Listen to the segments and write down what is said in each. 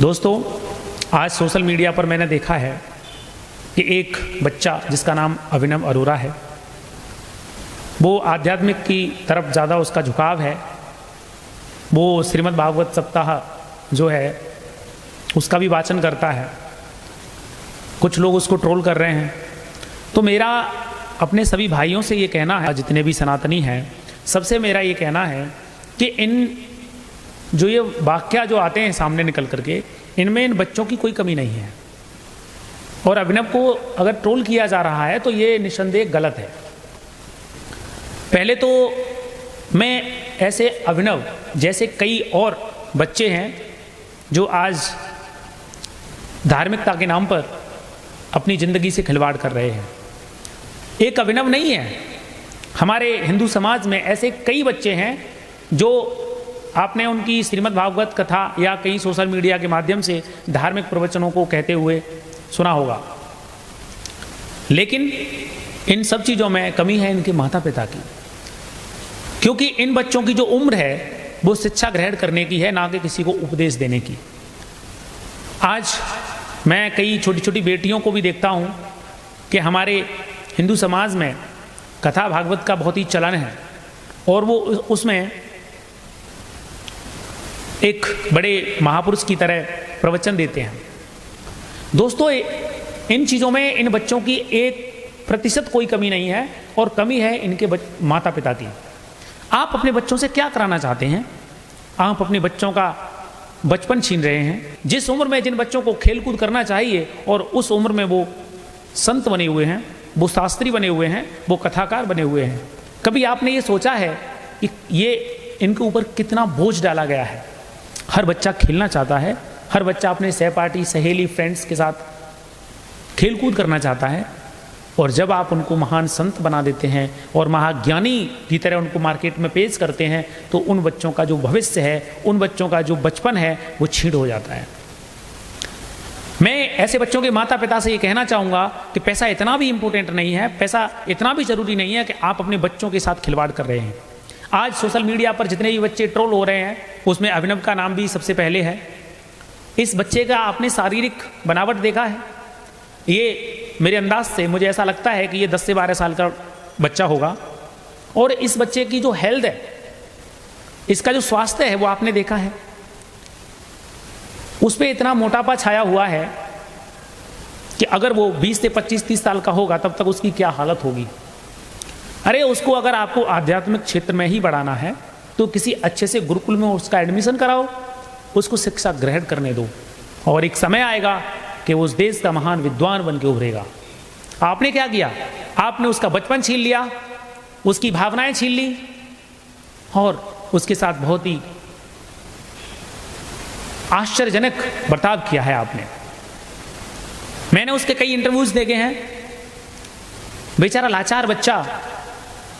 दोस्तों, आज social media पर मैंने देखा है कि एक बच्चा जिसका नाम अभिनव अरोरा है, वो आध्यात्मिक की तरफ ज़्यादा उसका झुकाव है। वो श्रीमद् भागवत सप्ताह जो है उसका भी वाचन करता है। कुछ लोग उसको ट्रोल कर रहे हैं। तो मेरा अपने सभी भाइयों से ये कहना है, जितने भी सनातनी हैं, सबसे मेरा ये कहना है कि इन जो ये वाक्या जो आते हैं सामने निकल करके, इनमें इन बच्चों की कोई कमी नहीं है। और अभिनव को अगर ट्रोल किया जा रहा है तो ये निस्संदेह गलत है। पहले तो मैं ऐसे अभिनव जैसे कई और बच्चे हैं जो आज धार्मिकता के नाम पर अपनी ज़िंदगी से खिलवाड़ कर रहे हैं, एक अभिनव नहीं है। हमारे हिंदू समाज में ऐसे कई बच्चे हैं जो आपने उनकी श्रीमद् भागवत कथा या कई सोशल मीडिया के माध्यम से धार्मिक प्रवचनों को कहते हुए सुना होगा। लेकिन इन सब चीज़ों में कमी है इनके माता पिता की, क्योंकि इन बच्चों की जो उम्र है वो शिक्षा ग्रहण करने की है, ना कि किसी को उपदेश देने की। आज मैं कई छोटी छोटी बेटियों को भी देखता हूँ कि हमारे हिंदू समाज में कथा भागवत का बहुत ही चलन है और वो उसमें एक बड़े महापुरुष की तरह प्रवचन देते हैं। दोस्तों, इन चीज़ों में इन बच्चों की 1% कोई कमी नहीं है, और कमी है इनके माता पिता की। आप अपने बच्चों से क्या कराना चाहते हैं? आप अपने बच्चों का बचपन छीन रहे हैं। जिस उम्र में जिन बच्चों को खेलकूद करना चाहिए और उस उम्र में वो संत बने हुए हैं, वो शास्त्री बने हुए हैं, वो कथाकार बने हुए हैं। कभी आपने ये सोचा है कि ये इनके ऊपर कितना बोझ डाला गया है? हर बच्चा खेलना चाहता है, हर बच्चा अपने सहपाठी सहेली फ्रेंड्स के साथ खेलकूद करना चाहता है, और जब आप उनको महान संत बना देते हैं और महाज्ञानी की तरह उनको मार्केट में पेश करते हैं तो उन बच्चों का जो भविष्य है, उन बच्चों का जो बचपन है, वो छीड़ हो जाता है। मैं ऐसे बच्चों के माता पिता से ये कहना चाहूँगा कि पैसा इतना भी इम्पोर्टेंट नहीं है, पैसा इतना भी ज़रूरी नहीं है कि आप अपने बच्चों के साथ खिलवाड़ कर रहे हैं। आज सोशल मीडिया पर जितने भी बच्चे ट्रोल हो रहे हैं उसमें अभिनव का नाम भी सबसे पहले है। इस बच्चे का आपने शारीरिक बनावट देखा है? ये मेरे अंदाज से मुझे ऐसा लगता है कि ये 10 से 12 साल का बच्चा होगा, और इस बच्चे की जो हेल्थ है, इसका जो स्वास्थ्य है, वो आपने देखा है। उस पर इतना मोटापा छाया हुआ है कि अगर वो 20 से 25-30 साल का होगा तब तक उसकी क्या हालत होगी। अरे उसको अगर आपको आध्यात्मिक क्षेत्र में ही बढ़ाना है तो किसी अच्छे से गुरुकुल में उसका एडमिशन कराओ, उसको शिक्षा ग्रहण करने दो, और एक समय आएगा कि वो उस देश का महान विद्वान बन के उभरेगा। आपने क्या किया? आपने उसका बचपन छीन लिया, उसकी भावनाएं छीन ली, और उसके साथ बहुत ही आश्चर्यजनक बर्ताव किया है आपने। मैंने उसके कई इंटरव्यूज देखे हैं। बेचारा लाचार बच्चा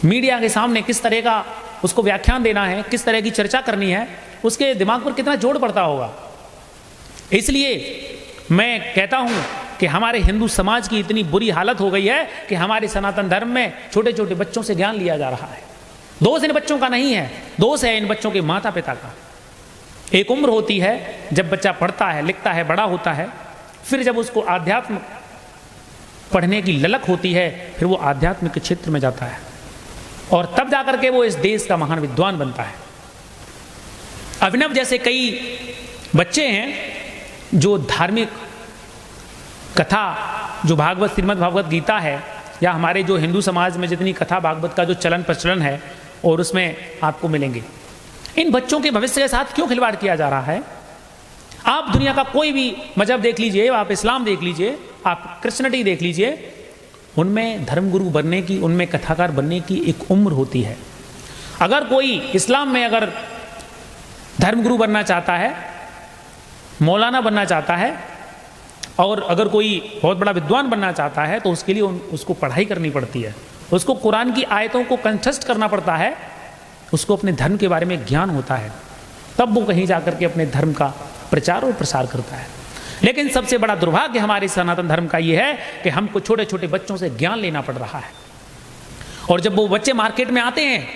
मीडिया के सामने किस तरह का उसको व्याख्यान देना है, किस तरह की चर्चा करनी है, उसके दिमाग पर कितना जोर पड़ता होगा। इसलिए मैं कहता हूं कि हमारे हिंदू समाज की इतनी बुरी हालत हो गई है कि हमारे सनातन धर्म में छोटे छोटे बच्चों से ज्ञान लिया जा रहा है। दोष इन बच्चों का नहीं है, दोष है इन बच्चों के माता पिता का। एक उम्र होती है जब बच्चा पढ़ता है, लिखता है, बड़ा होता है, फिर जब उसको आध्यात्म पढ़ने की ललक होती है, फिर वो आध्यात्म के क्षेत्र में जाता है, और तब जाकर के वो इस देश का महान विद्वान बनता है। अभिनव जैसे कई बच्चे हैं जो धार्मिक कथा, जो भागवत श्रीमद् भागवत गीता है, या हमारे जो हिंदू समाज में जितनी कथा भागवत का जो चलन प्रचलन है, और उसमें आपको मिलेंगे। इन बच्चों के भविष्य के साथ क्यों खिलवाड़ किया जा रहा है? आप दुनिया का कोई भी मजहब देख लीजिए, आप इस्लाम देख लीजिए, आप क्रिश्चियनिटी देख लीजिए, उनमें धर्मगुरु बनने की, उनमें कथाकार बनने की एक उम्र होती है। अगर कोई इस्लाम में अगर धर्मगुरु बनना चाहता है, मौलाना बनना चाहता है, और अगर कोई बहुत बड़ा विद्वान बनना चाहता है, तो उसके लिए उसको पढ़ाई करनी पड़ती है, उसको कुरान की आयतों को कंठस्थ करना पड़ता है, उसको अपने धर्म के बारे में ज्ञान होता है, तब वो कहीं जाकर के अपने धर्म का प्रचार और प्रसार करता है। लेकिन सबसे बड़ा दुर्भाग्य हमारे सनातन धर्म का ये है कि हमको छोटे छोटे बच्चों से ज्ञान लेना पड़ रहा है, और जब वो बच्चे मार्केट में आते हैं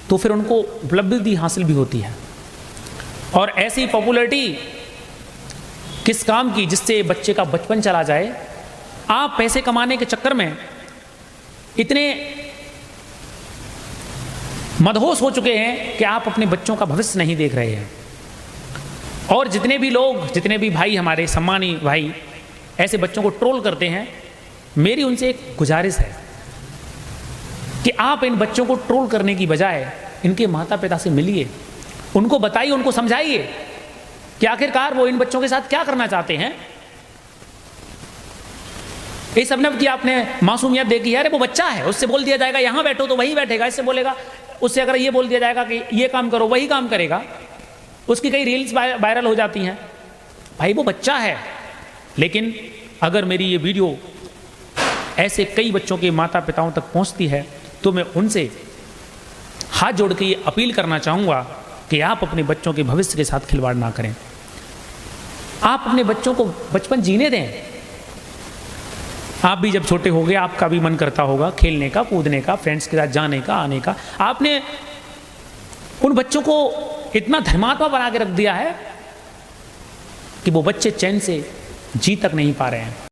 तो फिर उनको उपलब्धि हासिल भी होती है, और ऐसी पॉपुलैरिटी किस काम की जिससे बच्चे का बचपन चला जाए। आप पैसे कमाने के चक्कर में इतने मदहोश हो चुके हैं कि आप अपने बच्चों का भविष्य नहीं देख रहे हैं। और जितने भी लोग, जितने भी भाई, हमारे सम्मानी भाई ऐसे बच्चों को ट्रोल करते हैं, मेरी उनसे एक गुजारिश है कि आप इन बच्चों को ट्रोल करने की बजाय इनके माता पिता से मिलिए, उनको बताइए, उनको समझाइए कि आखिरकार वो इन बच्चों के साथ क्या करना चाहते हैं। इस अभिनव की आपने मासूमियत देखी है, अरे वो बच्चा है, उससे बोल दिया जाएगा यहां बैठो तो वहीं बैठेगा, इससे बोलेगा, उससे अगर ये बोल दिया जाएगा कि ये काम करो वही काम करेगा। उसकी कई रील्स वायरल हो जाती हैं। भाई वो बच्चा है। लेकिन अगर मेरी ये वीडियो ऐसे कई बच्चों के माता पिताओं तक पहुंचती है तो मैं उनसे हाथ जोड़ के ये अपील करना चाहूँगा कि आप अपने बच्चों के भविष्य के साथ खिलवाड़ ना करें। आप अपने बच्चों को बचपन जीने दें। आप भी जब छोटे हो गए आपका भी मन करता होगा खेलने का, कूदने का, फ्रेंड्स के साथ जाने का, आने का। आपने उन बच्चों को इतना धर्मात्मा बना के रख दिया है कि वो बच्चे चैन से जी तक नहीं पा रहे हैं।